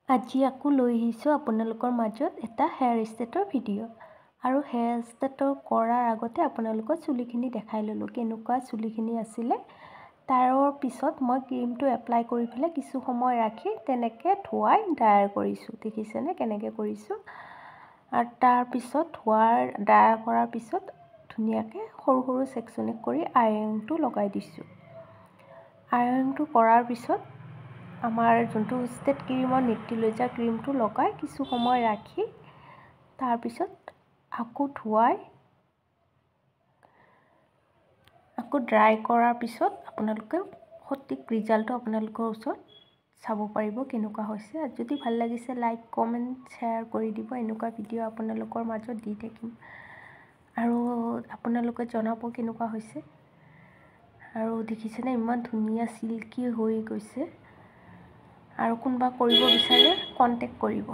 আজি আকৌ লৈ আহিছোঁ আপোনালোকৰ মাজত এটা হেয়াৰ ষ্টেটৰ ভিডিঅ'। আৰু হেয়াৰ ষ্টেটৰ কৰাৰ আগতে আপোনালোকৰ চুলিখিনি দেখাই ল'লোঁ কেনেকুৱা চুলিখিনি আছিলে। তাৰ পিছত মই ক্ৰীমটো এপ্লাই কৰি পেলাই কিছু সময় ৰাখি তেনেকৈ ধুৱাই ড্ৰায়াৰ কৰিছোঁ। দেখিছেনে কেনেকৈ কৰিছোঁ। আৰু তাৰপিছত ড্ৰায়াৰ কৰাৰ পিছত ধুনীয়াকৈ সৰু সৰু ছেকশ্যন কৰি আইৰণটো লগাই দিছোঁ। আইৰণটো কৰাৰ পিছত আমাৰ যোনটো ষ্টেট ক্ৰীমৰ নেক্টিলাইজাৰ ক্ৰীমটো লগাই কিছু সময় ৰাখি তাৰপিছত আকৌ ধুৱাই আকৌ ড্ৰাই কৰাৰ পিছত আপোনালোকে সঠিক ৰিজাল্টটো আপোনালোকৰ ওচৰত চাব পাৰিব কেনেকুৱা হৈছে। আৰু যদি ভাল লাগিছে লাইক কমেণ্ট শ্বেয়াৰ কৰি দিব। এনেকুৱা ভিডিঅ' আপোনালোকৰ মাজত দি থাকিম আৰু আপোনালোকে জনাব কেনেকুৱা হৈছে। আৰু দেখিছেনে ইমান ধুনীয়া চিল্কি হৈ গৈছে। আৰু কোনোবা কৰিব বিচাৰে কণ্টেক্ট কৰিব।